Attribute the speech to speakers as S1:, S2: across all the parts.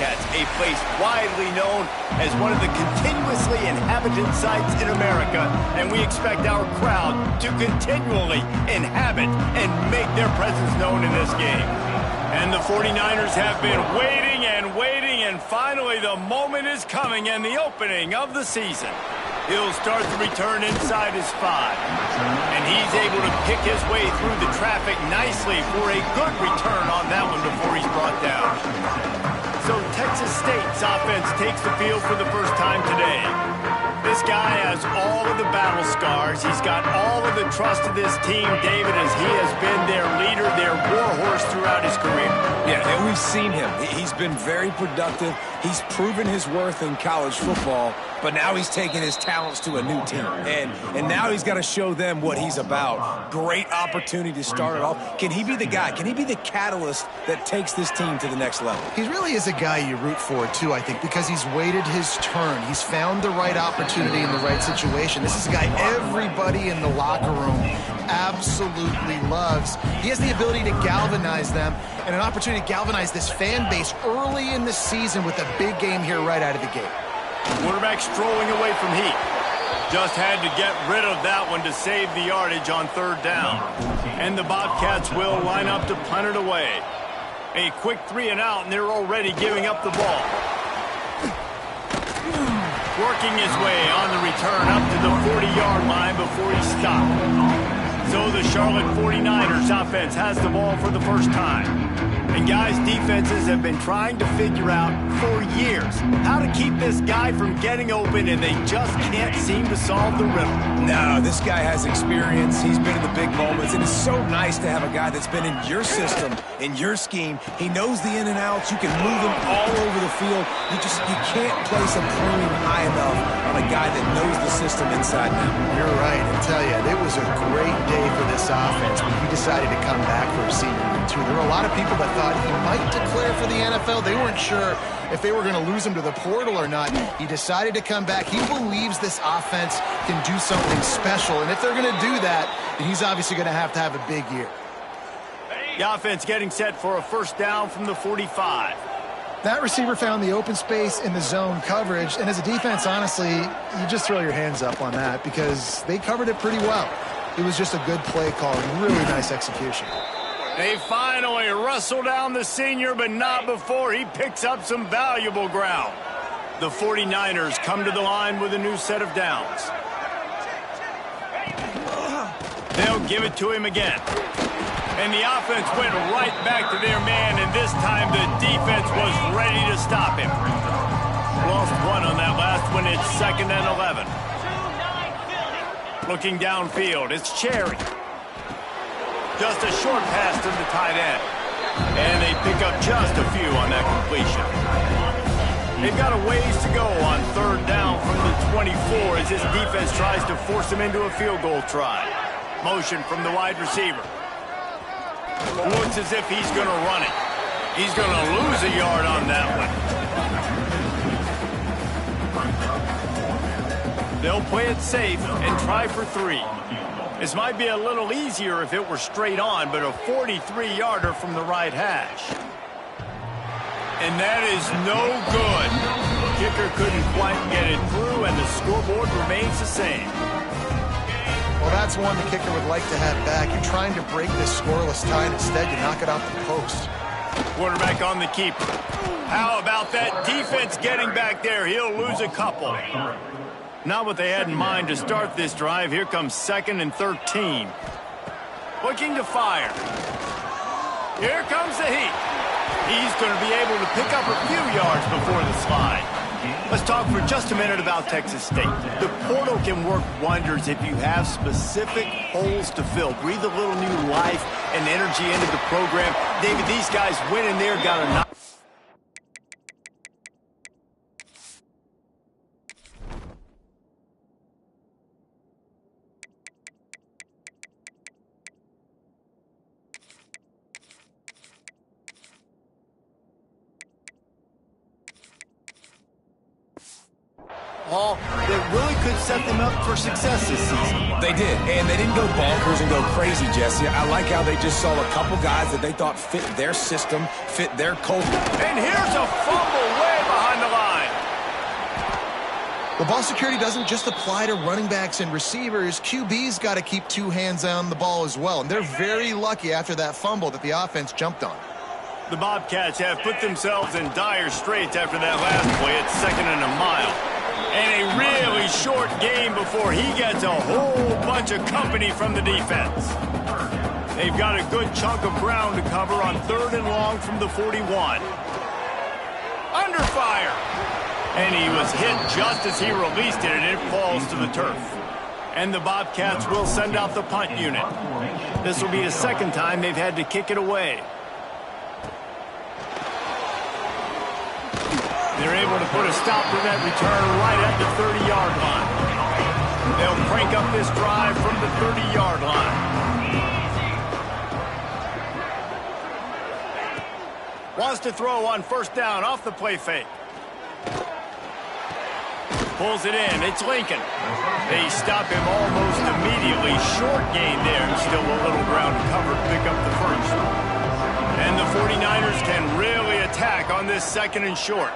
S1: Bobcats, a place widely known as one of the continuously inhabited sites in America, and we expect our crowd to continually inhabit and make their presence known in this game. And the 49ers have been waiting and waiting, and finally the moment is coming and the opening of the season. He'll start the return inside his 5. And he's able to pick his way through the traffic nicely for a good return on that one before he's brought down. So Texas State's offense takes the field for the first time today. This guy has all of the battle scars. He's got all of the trust of this team, David, as he has been their leader, their warhorse throughout his career.
S2: Yeah, and we've seen him. He's been very productive. He's proven his worth in college football, but now he's taking his talents to a new team. And now he's got to show them what he's about. Great opportunity to start it off. Can he be the guy? Can he be the catalyst that takes this team to the next level?
S3: He really is a guy you root for, too, I think, because he's waited his turn. He's found the right opportunity in the right situation. This is a guy everybody in the locker room absolutely loves. He has the ability to galvanize them and an opportunity to galvanize this fan base early in the season with a big game here right out of the gate.
S1: Quarterback strolling away from heat. Just had to get rid of that one to save the yardage on third down. And the Bobcats will line up to punt it away. A quick 3 and out, and they're already giving up the ball. Working his way on the return up to the 40-yard line before he stopped. So the Charlotte 49ers offense has the ball for the first time. And guys, defenses have been trying to figure out for years how to keep this guy from getting open, and they just can't seem to solve the riddle.
S2: No, this guy has experience. He's been in the big moments, and it's so nice to have a guy that's been in your system, in your scheme. He knows the in and outs. You can move him all over the field. You can't place a premium high enough on a guy that knows the system inside and out.
S3: You're right. I tell you, it was a great day for this offense when he decided to come back for a senior year, too. There were a lot of people that thought he might declare for the NFL. They weren't sure if they were going to lose him to the portal or not. He decided to come back. He believes this offense can do something special, and if they're going to do that, then he's obviously going to have a big year.
S1: The offense getting set for a first down from the 45.
S3: That receiver found the open space in the zone coverage, and as a defense, honestly, you just throw your hands up on that because they covered it pretty well. It was just a good play call and really nice execution.
S1: They finally wrestle down the senior, but not before he picks up some valuable ground. The 49ers come to the line with a new set of downs. They'll give it to him again. And the offense went right back to their man, and this time the defense was ready to stop him. Lost one on that last one. It's 2nd and 11. Looking downfield, it's Cherry. Just a short pass to the tight end. And they pick up just a few on that completion. They've got a ways to go on third down from the 24 as this defense tries to force him into a field goal try. Motion from the wide receiver. Looks as if he's going to run it. He's going to lose a yard on that one. They'll play it safe and try for 3. This might be a little easier if it were straight on, but a 43-yarder from the right hash. And that is no good. Kicker couldn't quite get it through, and the scoreboard remains the same.
S3: Well, that's one the kicker would like to have back. You're trying to break this scoreless tie, and instead you knock it off the post.
S1: Quarterback on the keeper. How about that defense getting back there? He'll lose a couple. Not what they had in mind to start this drive. Here comes 2nd and 13. Looking to fire. Here comes the heat. He's going to be able to pick up a few yards before the slide. Let's talk for just a minute about Texas State. The portal can work wonders if you have specific holes to fill. Breathe a little new life and energy into the program. David, these guys went in there, got a knock. That really could set them up for success this season.
S2: They did, and they didn't go bonkers and go crazy, Jesse. I like how they just saw a couple guys that they thought fit their system, fit their culture.
S1: And here's a fumble
S3: Well, ball security doesn't just apply to running backs and receivers. QB's got to keep two hands on the ball as well, and they're very lucky after that fumble that the offense jumped on.
S1: The Bobcats have put themselves in dire straits after that last play at 2nd and a mile. And a really short game before he gets a whole bunch of company from the defense. They've got a good chunk of ground to cover on 3rd and long from the 41. Under fire. And he was hit just as he released it, and it falls to the turf. And the Bobcats will send out the punt unit. This will be the 2nd time they've had to kick it away. They're able to put a stop to that return right at the 30-yard line. They'll crank up this drive from the 30-yard line. Wants to throw on 1st down off the play fake. Pulls it in. It's Lincoln. They stop him almost immediately. Short gain there, and still a little ground to cover to pick up the 1st. And the 49ers can really attack on this 2nd and short.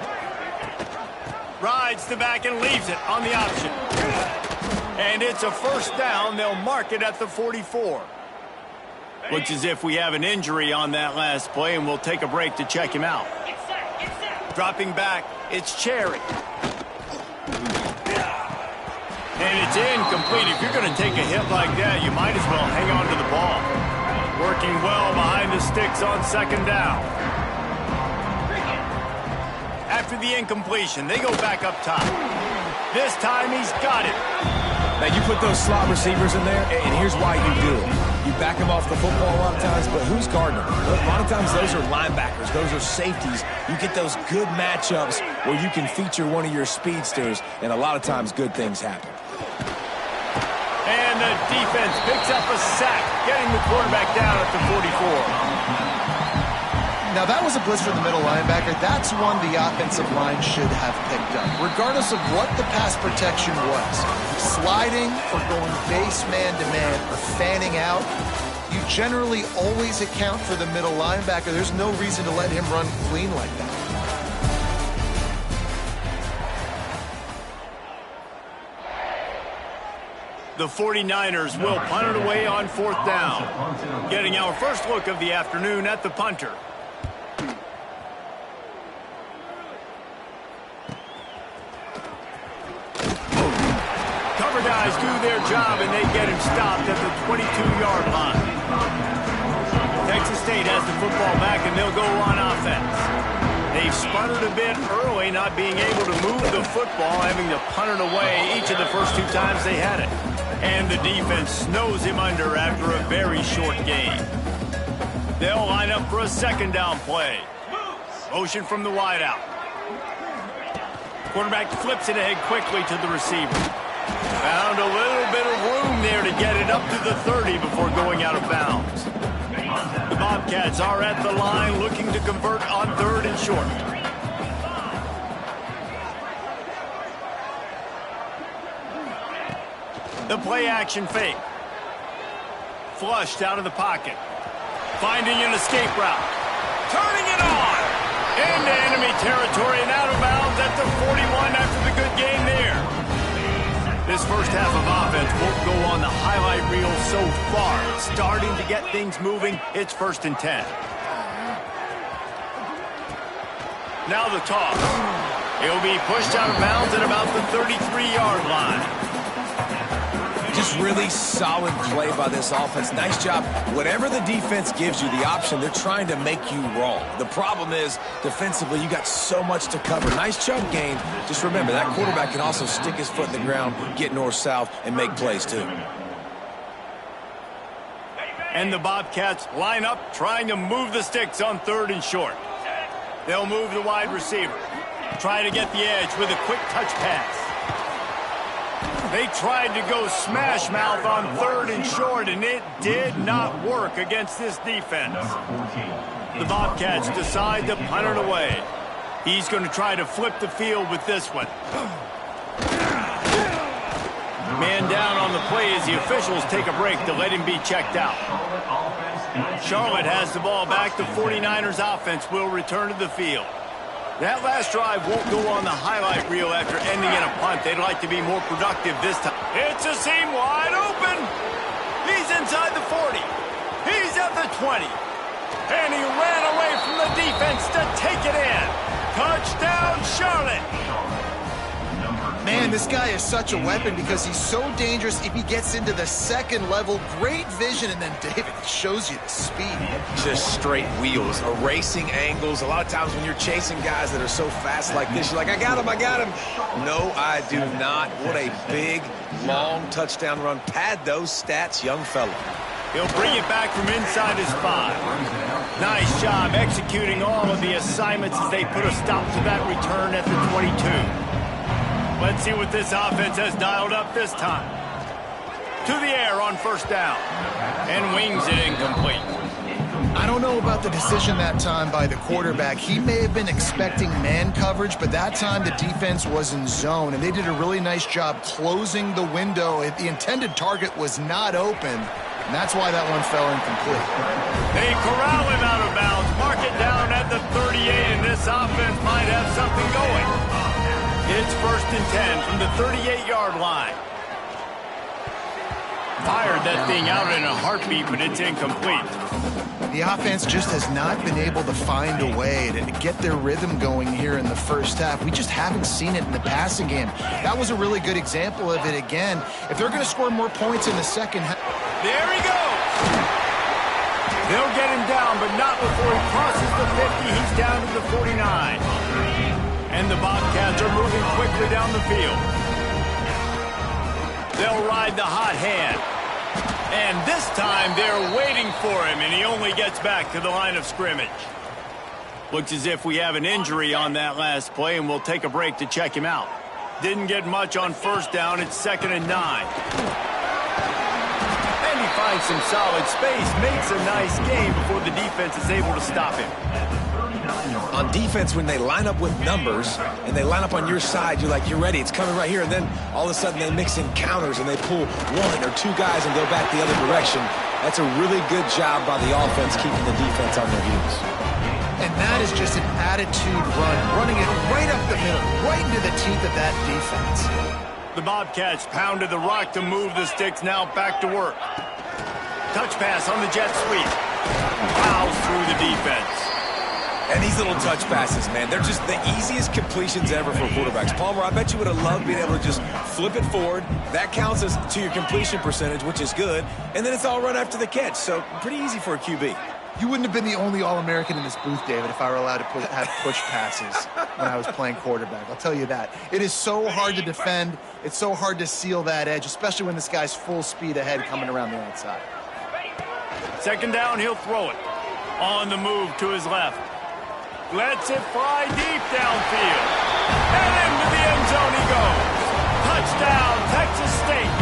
S1: Rides the back and leaves it on the option. And it's a 1st down. They'll mark it at the 44. Looks as if we have an injury on that last play, and we'll take a break to check him out. Dropping back, it's Cherry. And it's incomplete. If you're going to take a hit like that, you might as well hang on to the ball. Working well behind the sticks on 2nd down. After the incompletion, they go back up top. This time he's got it.
S2: Now, you put those slot receivers in there, and here's why you do it. You back them off the football a lot of times, but who's guarding them? A lot of times those are linebackers. Those are safeties. You get those good matchups where you can feature one of your speedsters, and a lot of times good things happen.
S1: And the defense picks up a sack, getting the quarterback down at the 44.
S3: Now, that was a blitz from the middle linebacker. That's one the offensive line should have picked up, regardless of what the pass protection was. Sliding or going base man-to-man or fanning out, you generally always account for the middle linebacker. There's no reason to let him run clean like that.
S1: The 49ers will punt it away on 4th down. Getting our first look of the afternoon at the punter. Cover guys do their job, and they get him stopped at the 22-yard line. Texas State has the football back, and they'll go on offense. They've sputtered a bit early, not being able to move the football, having to punt it away each of the first 2 times they had it. And the defense snows him under after a very short game. They'll line up for a 2nd down play. Motion from the wideout. Quarterback flips it ahead quickly to the receiver. Found a little bit of room there to get it up to the 30 before going out of bounds. The Bobcats are at the line looking to convert on 3rd and short. The play action fake. Flushed out of the pocket. Finding an escape route. Turning it on. Into enemy territory and out of bounds at the 41 after the good game there. This first half of offense won't go on the highlight reel so far. Starting to get things moving. It's 1st and 10. Now the toss. He'll be pushed out of bounds at about the 33-yard line.
S2: Just really solid play by this offense. Nice job. Whatever the defense gives you the option, they're trying to make you wrong. The problem is, defensively, you got so much to cover. Nice chunk gain. Just remember, that quarterback can also stick his foot in the ground, get north-south, and make plays too.
S1: And the Bobcats line up, trying to move the sticks on 3rd and short. They'll move the wide receiver. Try to get the edge with a quick touch pass. They tried to go smash mouth on 3rd and short, and it did not work against this defense. The Bobcats decide to punt it away. He's going to try to flip the field with this one. Man down on the play as the officials take a break to let him be checked out. Charlotte has the ball back. The 49ers offense will return to the field. That last drive won't go on the highlight reel after ending in a punt. They'd like to be more productive this time. It's a seam wide open. He's inside the 40. He's at the 20. And he ran away from the defense to take it in. Touchdown, Charlotte.
S3: Man, this guy is such a weapon because he's so dangerous if he gets into the second level. Great vision, and then David shows you the speed.
S2: Just straight wheels, erasing angles. A lot of times when you're chasing guys that are so fast like this, you're like, I got him, I got him. No, I do not. What a big, long touchdown run. Pad those stats, young fella.
S1: He'll bring it back from inside his 5. Nice job executing all of the assignments as they put a stop to that return at the 22. Let's see what this offense has dialed up this time. To the air on first down. And wings it incomplete.
S3: I don't know about the decision that time by the quarterback. He may have been expecting man coverage, but that time the defense was in zone, and they did a really nice job closing the window. The intended target was not open, and that's why that one fell incomplete.
S1: They corral him out of bounds. Mark it down at the 38, and this offense might have something going. It's 1st and 10 from the 38-yard line. Fired that thing out in a heartbeat, but it's incomplete.
S3: The offense just has not been able to find a way to get their rhythm going here in the first half. We just haven't seen it in the passing game. That was a really good example of it again. If they're going to score more points in the second half.
S1: There he goes. They'll get him down, but not before he crosses the 50. He's down to the 49. And the Bobcats are moving quickly down the field. They'll ride the hot hand. And this time they're waiting for him, and he only gets back to the line of scrimmage. Looks as if we have an injury on that last play, and we'll take a break to check him out. Didn't get much on first down. It's 2nd and 9. And he finds some solid space, makes a nice game before the defense is able to stop him.
S2: On defense, when they line up with numbers and they line up on your side, you're like, you're ready, it's coming right here. And then all of a sudden they mix in counters and they pull 1 or 2 guys and go back the other direction. That's a really good job by the offense keeping the defense on their heels.
S3: And that is just an attitude run, running it right up the middle, right into the teeth of that defense.
S1: The Bobcats pounded the rock to move the sticks, now back to work. Touch pass on the jet sweep. Plows through the defense.
S2: And these little touch passes, man, they're just the easiest completions ever for quarterbacks. Palmer, I bet you would have loved being able to just flip it forward. That counts as to your completion percentage, which is good. And then it's all run after the catch, so pretty easy for a QB.
S3: You wouldn't have been the only All-American in this booth, David, if I were allowed to have push passes when I was playing quarterback. I'll tell you that. It is so hard to defend. It's so hard to seal that edge, especially when this guy's full speed ahead coming around the outside.
S1: 2nd down, he'll throw it. On the move to his left. Lets it fly deep downfield. And into the end zone he goes. Touchdown, Texas State.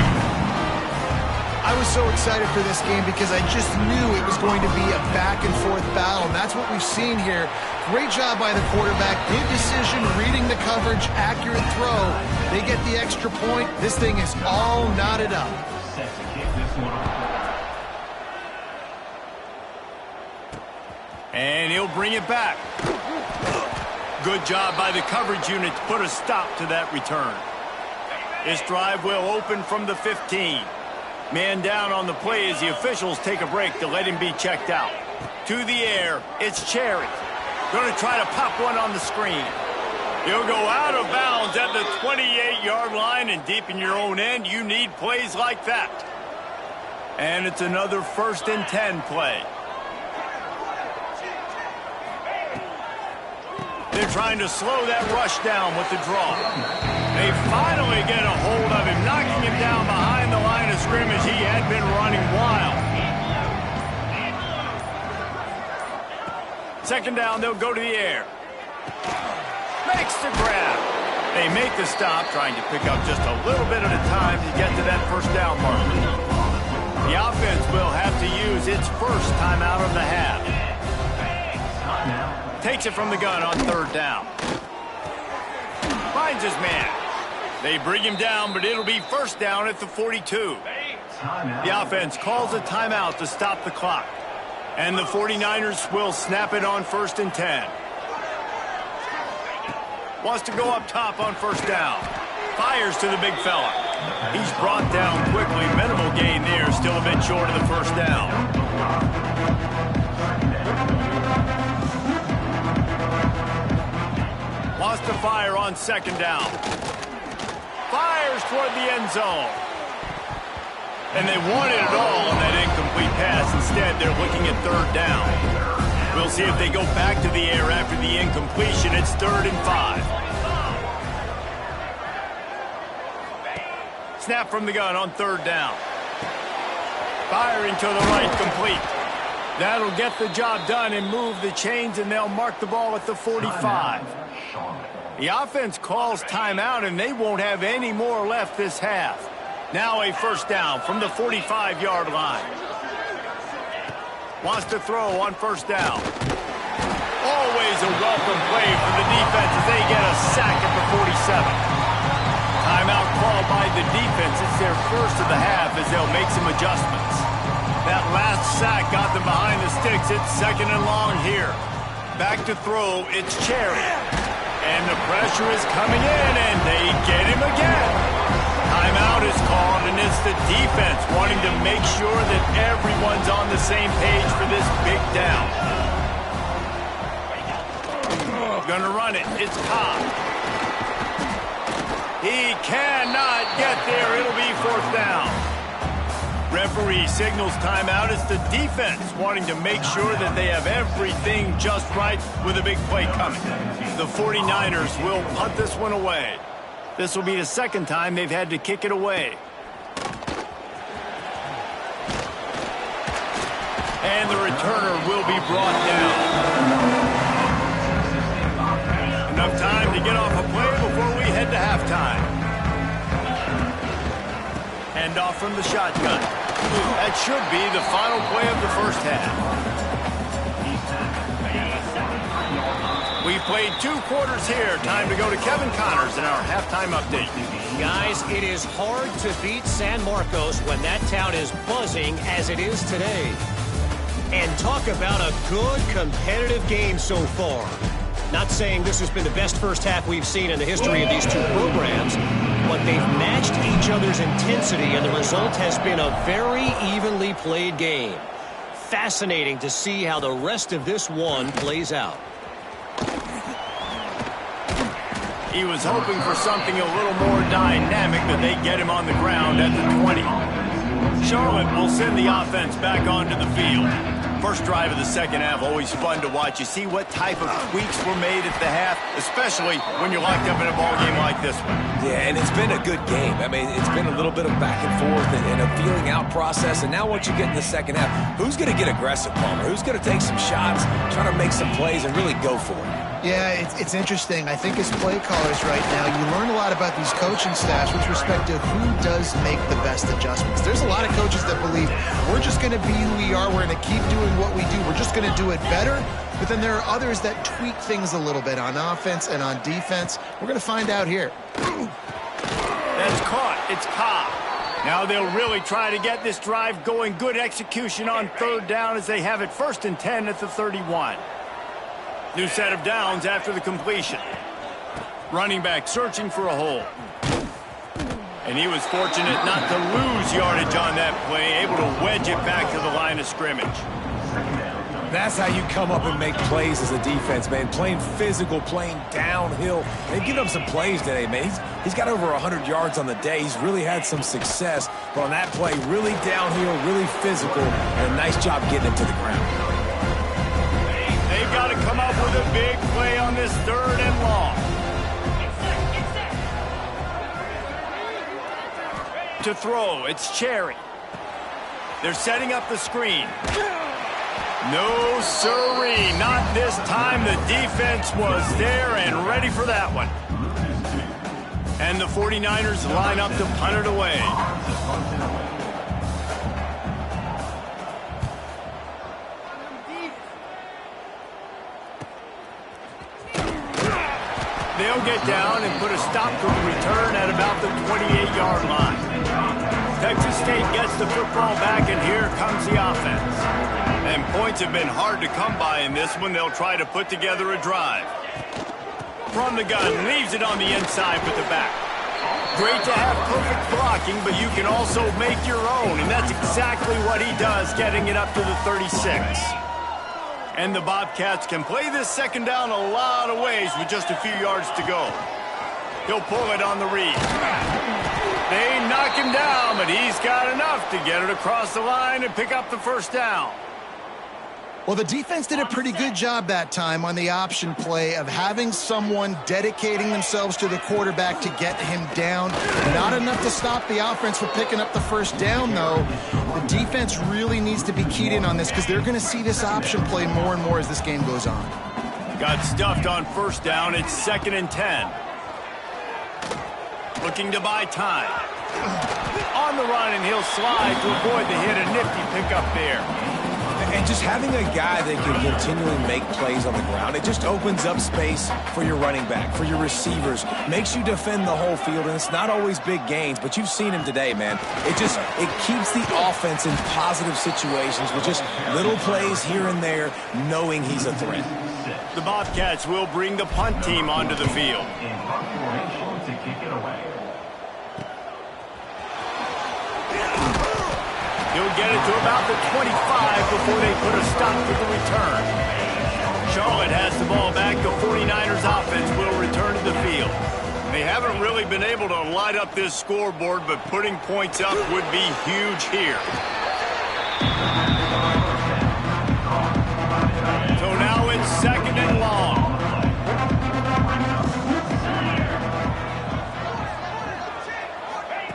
S3: I was so excited for this game because I just knew it was going to be a back-and-forth battle, and that's what we've seen here. Great job by the quarterback. Good decision, reading the coverage, accurate throw. They get the extra point. This thing is all knotted up.
S1: And he'll bring it back. Good job by the coverage unit to put a stop to that return. This drive will open from the 15. Man down on the play as the officials take a break to let him be checked out. To the air, it's Cherry. Going to try to pop one on the screen. He'll go out of bounds at the 28-yard line, and deep in your own end, you need plays like that. And it's another 1st and 10 play. They're trying to slow that rush down with the draw. They finally get a hold of him, knocking him down behind the line of scrimmage. He had been running wild. 2nd down, they'll go to the air. Makes the grab. They make the stop, trying to pick up just a little bit at a time to get to that 1st down mark. The offense will have to use its first timeout of the half. Takes it from the gun on 3rd down. Finds his man. They bring him down, but it'll be 1st down at the 42. The offense calls a timeout to stop the clock. And the 49ers will snap it on 1st and 10. Wants to go up top on first down. Fires to the big fella. He's brought down quickly. Minimal gain there. Still a bit short of the first down. Wants to fire on second down. Fires toward the end zone. And they wanted it all on that incomplete pass. Instead, they're looking at third down. We'll see if they go back to the air after the incompletion. It's 3rd and 5. Snap from the gun on third down. Firing to the right, complete. That'll get the job done and move the chains, and they'll mark the ball at the 45. The offense calls timeout, and they won't have any more left this half. Now a first down from the 45-yard line. Wants to throw on first down. Always a welcome play for the defense as they get a sack at the 47. Timeout called by the defense. It's their first of the half as they'll make some adjustments. That last sack got them behind the sticks. It's 2nd and long here. Back to throw, it's Cherry. And the pressure is coming in, and they get him again. Timeout is called, and it's the defense wanting to make sure that everyone's on the same page for this big down. Gonna run it. It's Cobb. He cannot get there. It'll be 4th down. Referee signals timeout. It's the defense wanting to make sure that they have everything just right with a big play coming. The 49ers will punt this one away. This will be the 2nd time they've had to kick it away. And the returner will be brought down. Enough time to get off a play before we head to halftime. Hand off from the shotgun. That should be the final play of the first half. We've played 2 quarters here. Time to go to Kevin Connors in our halftime update.
S4: Guys, it is hard to beat San Marcos when that town is buzzing as it is today. And talk about a good competitive game so far. Not saying this has been the best first half we've seen in the history of these 2 programs, but they've matched each other's intensity, and the result has been a very evenly played game. Fascinating to see how the rest of this one plays out.
S1: He was hoping for something a little more dynamic, but they get him on the ground at the 20. Charlotte will send the offense back onto the field. First drive of the second half, always fun to watch. You see what type of tweaks were made at the half, especially when you're locked up in a ball game like this one.
S2: Yeah, and it's been a good game. I mean, it's been a little bit of back and forth and a feeling out process. And now once you get in the second half, who's going to get aggressive, Palmer? Who's going to take some shots, try to make some plays, and really go for it?
S3: Yeah, it's interesting. I think as play callers right now, you learn a lot about these coaching staffs with respect to who does make the best adjustments. There's a lot of coaches that believe we're just going to be who we are. We're going to keep doing what we do. We're just going to do it better. But then there are others that tweak things a little bit on offense and on defense. We're going to find out here.
S1: That's caught. It's Cobb. Now they'll really try to get this drive going. Good execution on third down as they have it 1st and 10 at the 31. New set of downs after the completion. Running back searching for a hole. And he was fortunate not to lose yardage on that play, able to wedge it back to the line of scrimmage.
S2: That's how you come up and make plays as a defense, man. Playing physical, playing downhill. They've given him some plays today, man. He's got over 100 yards on the day. He's really had some success. But on that play, really downhill, really physical, and a nice job getting him to the ground.
S1: They've got to come up with a big play on this 3rd and long. To throw, it's Cherry. They're setting up the screen. No siree, not this time. The defense was there and ready for that one. And the 49ers line up to punt it away. They'll get down and put a stop to the return at about the 28-yard line. Texas State gets the football back, and here comes the offense. And points have been hard to come by in this one. They'll try to put together a drive. From the gun, leaves it on the inside with the back. Great to have perfect blocking, but you can also make your own, and that's exactly what he does, getting it up to the 36. And the Bobcats can play this second down a lot of ways with just a few yards to go. He'll pull it on the read. They knock him down, but he's got enough to get it across the line and pick up the first down.
S3: Well, the defense did a pretty good job that time on the option play of having someone dedicating themselves to the quarterback to get him down. Not enough to stop the offense from picking up the first down, though. The defense really needs to be keyed in on this because they're going to see this option play more and more as this game goes on.
S1: Got stuffed on first down. It's 2nd and 10. Looking to buy time. On the run, and he'll slide to avoid the hit. A nifty pickup there.
S2: And just having a guy that can continually make plays on the ground, it just opens up space for your running back, for your receivers, makes you defend the whole field, and it's not always big gains, but you've seen him today, man. It keeps the offense in positive situations with just little plays here and there, knowing he's a threat.
S1: The Bobcats will bring the punt team onto the field. He'll get it to about the 25 before they put a stop to the return. Charlotte has the ball back. The 49ers offense will return to the field. They haven't really been able to light up this scoreboard, but putting points up would be huge here. So now it's 2nd and long.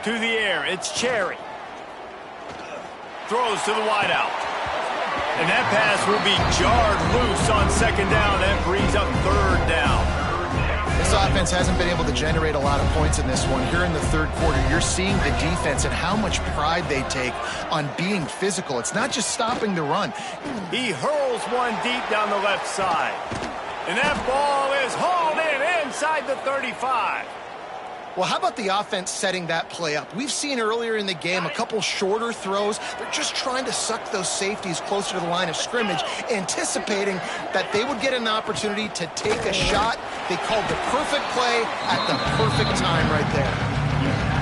S1: To the air, it's Cherry. Throws to the wideout. And that pass will be jarred loose on 2nd down. That brings up 3rd down.
S3: This offense hasn't been able to generate a lot of points in this one. Here in the 3rd quarter, you're seeing the defense and how much pride they take on being physical. It's not just stopping the run.
S1: He hurls one deep down the left side. And that ball is hauled in inside the 35.
S3: Well, how about the offense setting that play up? We've seen earlier in the game a couple shorter throws. They're just trying to suck those safeties closer to the line of scrimmage, anticipating that they would get an opportunity to take a shot. They called the perfect play at the perfect time right there.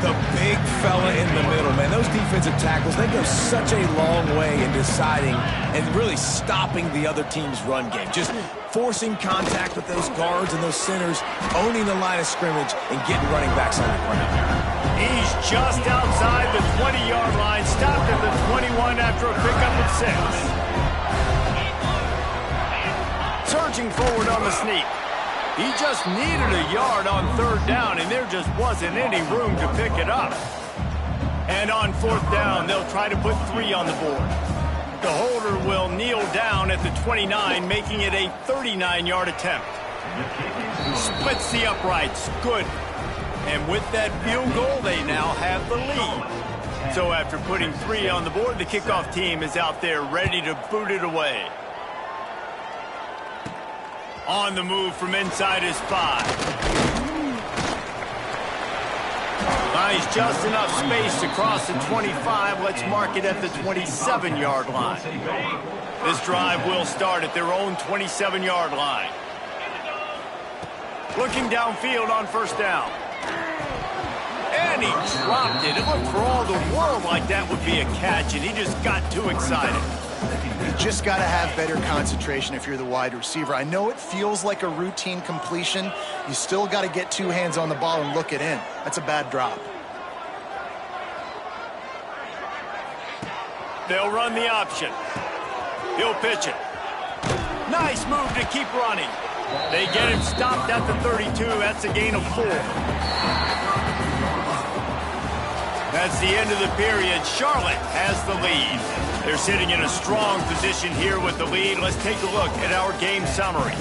S2: The big fella in the middle, man. Those defensive tackles, they go such a long way in deciding and really stopping the other team's run game. Just forcing contact with those guards and those centers, owning the line of scrimmage, and getting running backs on the ground.
S1: He's just outside the 20-yard line, stopped at the 21 after a pickup of 6. Surging forward on the sneak. He just needed a yard on 3rd down, and there just wasn't any room to pick it up. And on 4th down, they'll try to put 3 on the board. The holder will kneel down at the 29, making it a 39-yard attempt. Splits the uprights. Good. And with that field goal, they now have the lead. So after putting 3 on the board, the kickoff team is out there ready to boot it away. On the move from inside his 5. Buys just enough space to cross the 25. Let's mark it at the 27-yard line. This drive will start at their own 27-yard line. Looking downfield on 1st down. And he dropped it. It looked for all the world like that would be a catch, and he just got too excited.
S3: You just got to have better concentration if you're the wide receiver. I know it feels like a routine completion. You still got to get 2 hands on the ball and look it in. That's a bad drop.
S1: They'll run the option. He'll pitch it. Nice move to keep running. They get him stopped at the 32. That's a gain of 4. That's the end of the period. Charlotte has the lead. They're sitting in a strong position here with the lead. Let's take a look at our game summary.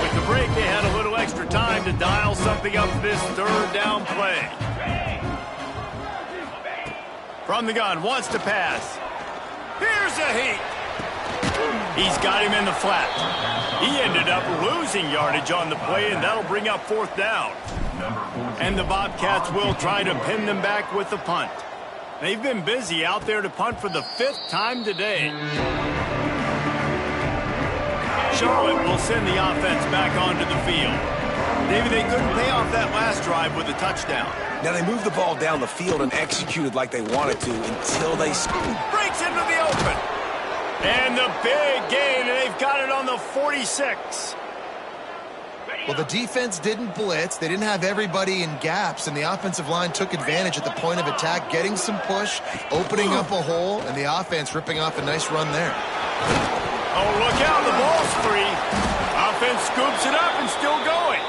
S1: With the break, they had a little extra time to dial something up for this 3rd down play. From the gun, wants to pass. Here's a heat. He's got him in the flat. He ended up losing yardage on the play, and that'll bring up 4th down. And the Bobcats will try to pin them back with the punt. They've been busy out there to punt for the 5th time today. Charlotte will send the offense back onto the field. David, they couldn't pay off that last drive with a touchdown.
S2: Now they moved the ball down the field and executed like they wanted to until they
S1: breaks into the open. And the big gain, and they've got it on the 46.
S3: Well, the defense didn't blitz. They didn't have everybody in gaps, and the offensive line took advantage at the point of attack, getting some push, opening up a hole, and the offense ripping off a nice run there.
S1: Oh, look out, the ball's free. Offense scoops it up and still going.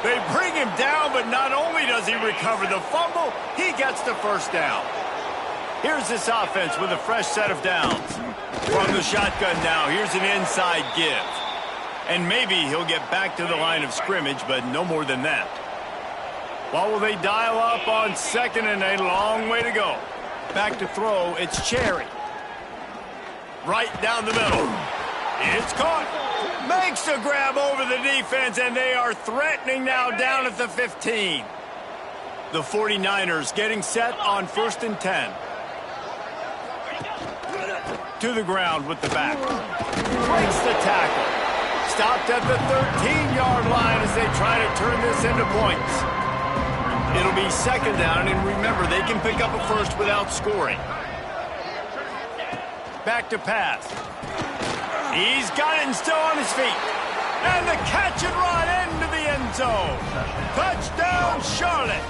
S1: They bring him down, but not only does he recover the fumble, he gets the first down. Here's this offense with a fresh set of downs. From the shotgun now, here's an inside give. And maybe he'll get back to the line of scrimmage, but no more than that. What will they dial up on second and a long way to go? Back to throw, it's Cherry. Right down the middle. It's caught. Makes a grab over the defense, and they are threatening now down at the 15. The 49ers getting set on 1st and 10. To the ground with the back. Breaks the tackle. Stopped at the 13-yard line as they try to turn this into points. It'll be 2nd down, and remember, they can pick up a first without scoring. Back to pass. He's got it and still on his feet. And the catch and run into the end zone. Touchdown, Charlotte.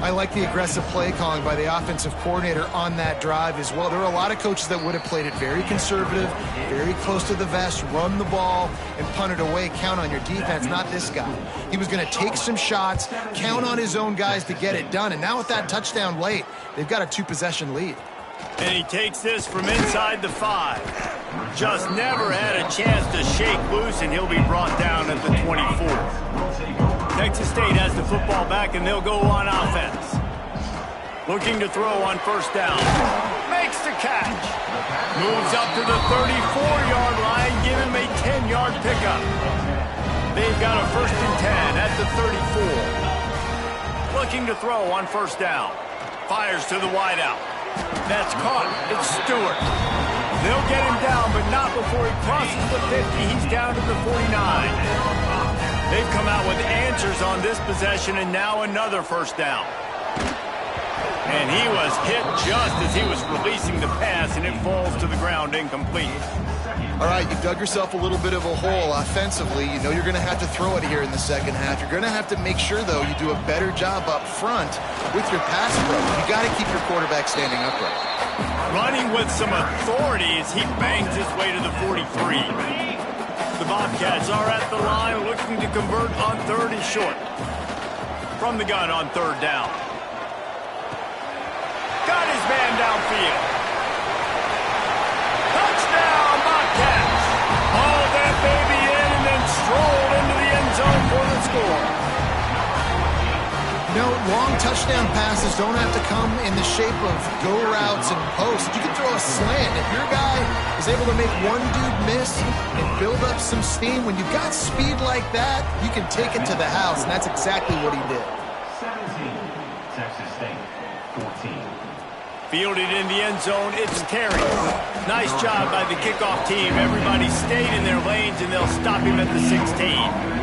S3: I like the aggressive play calling by the offensive coordinator on that drive as well. There are a lot of coaches that would have played it very conservative, very close to the vest, run the ball, and punt it away. Count on your defense, not this guy. He was going to take some shots, count on his own guys to get it done. And now with that touchdown late, they've got a 2-possession lead.
S1: And he takes this from inside the 5. Just never had a chance to shake loose, and he'll be brought down at the 24. Texas State has the football back, and they'll go on offense. Looking to throw on 1st down. Makes the catch. Moves up to the 34-yard line, give him a 10-yard pickup. They've got a 1st and 10 at the 34. Looking to throw on 1st down. Fires to the wideout. That's caught. It's Stewart. They'll get him down, but not before he crosses the 50. He's down to the 49. They've come out with answers on this possession, and now another 1st down. And he was hit just as he was releasing the pass, and it falls to the ground incomplete.
S3: All right, you dug yourself a little bit of a hole offensively. You know you're going to have to throw it here in the 2nd half. You're going to have to make sure, though, you do a better job up front with your pass pro. You got to keep your quarterback standing upright.
S1: Running with some authority as he bangs his way to the 43. The Bobcats are at the line looking to convert on 3rd and short. From the gun on 3rd down. Got his man downfield. Touchdown, Bobcats. Hauled that baby in and then strolled into the end zone for the score.
S3: You know, long touchdown passes don't have to come in the shape of go routes and posts. You can throw a slant. If your guy is able to make one dude miss and build up some steam, when you've got speed like that, you can take it to the house, and that's exactly what he did.
S5: 17, Texas State, 14.
S1: Fielded in the end zone, it's Terry. Nice job by the kickoff team. Everybody stayed in their lanes, and they'll stop him at the 16.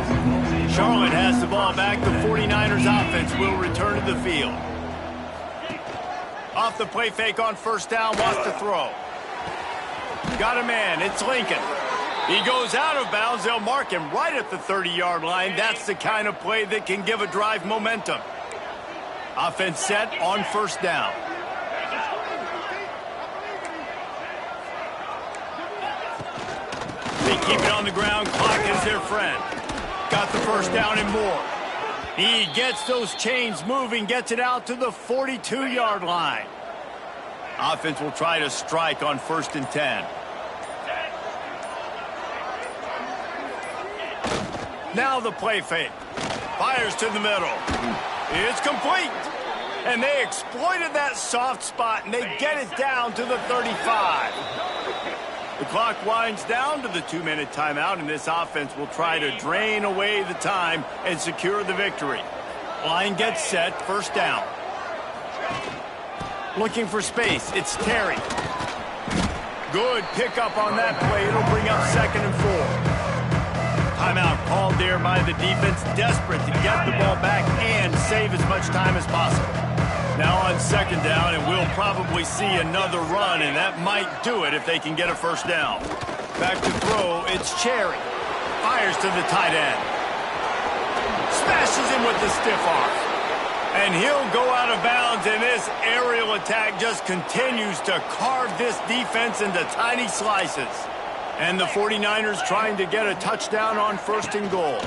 S1: Charlotte has the ball back. The 49ers offense will return to the field. Off the play fake on 1st down, wants to throw. Got a man, it's Lincoln. He goes out of bounds. They'll mark him right at the 30-yard line. That's the kind of play that can give a drive momentum. Offense set on 1st down. They keep it on the ground. Clock is their friend. Got the 1st down and more. He gets those chains moving, gets it out to the 42-yard line. Offense will try to strike on 1st and 10. Now the play fake. Fires to the middle. It's complete. And they exploited that soft spot, and they get it down to the 35. The clock winds down to the 2-minute timeout, and this offense will try to drain away the time and secure the victory. Line gets set, 1st down. Looking for space. It's Terry. Good pickup on that play. It'll bring up 2nd and 4. Timeout called there by the defense, desperate to get the ball back and save as much time as possible. Now on 2nd down, and we'll probably see another run, and that might do it if they can get a 1st down. Back to throw, it's Cherry. Fires to the tight end. Smashes him with the stiff arm. And he'll go out of bounds, and this aerial attack just continues to carve this defense into tiny slices. And the 49ers trying to get a touchdown on 1st and goal.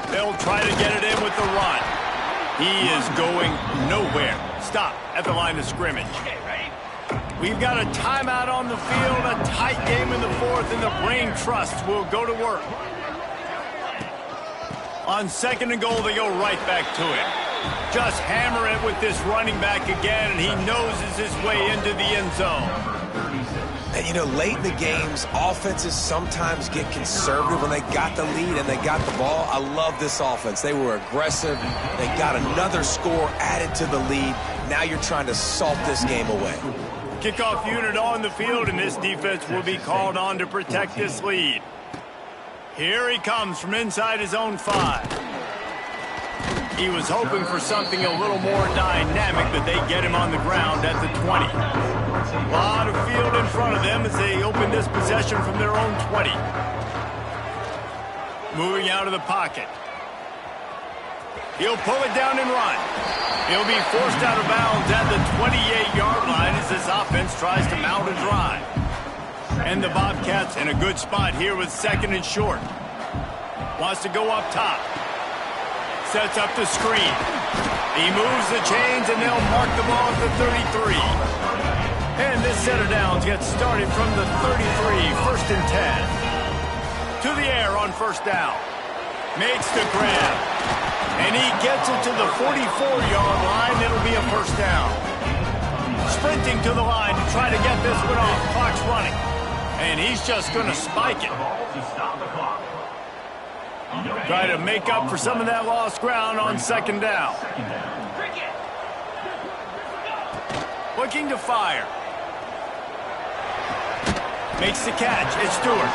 S1: They'll try to get it in with the run. He is going nowhere. Stop at the line of scrimmage. We've got a timeout on the field, a tight game in the 4th, and the Brain Trust will go to work. On 2nd and goal, they go right back to it. Just hammer it with this running back again, and he noses his way into the end zone.
S2: And, you know, late in the games, offenses sometimes get conservative when they got the lead and they got the ball. I love this offense. They were aggressive. They got another score added to the lead. Now you're trying to salt this game away.
S1: Kickoff unit on the field, and this defense will be called on to protect this lead. Here he comes from inside his own 5. He was hoping for something a little more dynamic, but they get him on the ground at the 20. A lot of field in front of them as they open this possession from their own 20. Moving out of the pocket. He'll pull it down and run. He'll be forced out of bounds at the 28-yard line as this offense tries to mount a drive. And the Bobcats in a good spot here with 2nd and short. Wants to go up top. Sets up the screen. He moves the chains, and they'll mark the ball at the 33. And this set of downs gets started from the 33, 1st and 10. To the air on 1st down. Makes the grab. And he gets it to the 44-yard line. It'll be a 1st down. Sprinting to the line to try to get this one off. Clock's running. And he's just going to spike it. Try to make up for some of that lost ground on 2nd down. Looking to fire. Makes the catch. It's Stewart.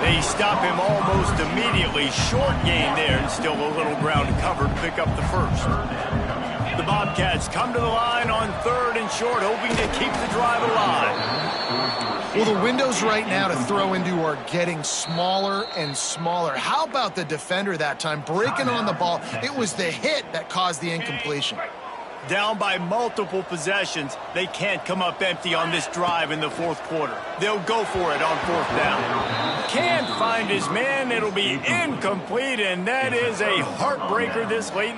S1: They stop him almost immediately. Short gain there, and still a little ground covered to pick up the 1st. The Bobcats come to the line on 3rd and short, hoping to keep the drive alive.
S3: Well, the windows right now to throw into are getting smaller and smaller. How about the defender that time breaking on the ball? It was the hit that caused the incompletion.
S1: Down by multiple possessions, they can't come up empty on this drive in the 4th quarter. They'll go for it on 4th down. Can't find his man. It'll be incomplete, and that is a heartbreaker this late.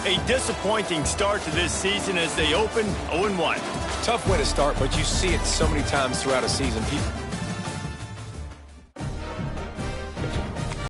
S1: A disappointing start to this season as they open 0-1.
S2: Tough way to start, but you see it so many times throughout a season.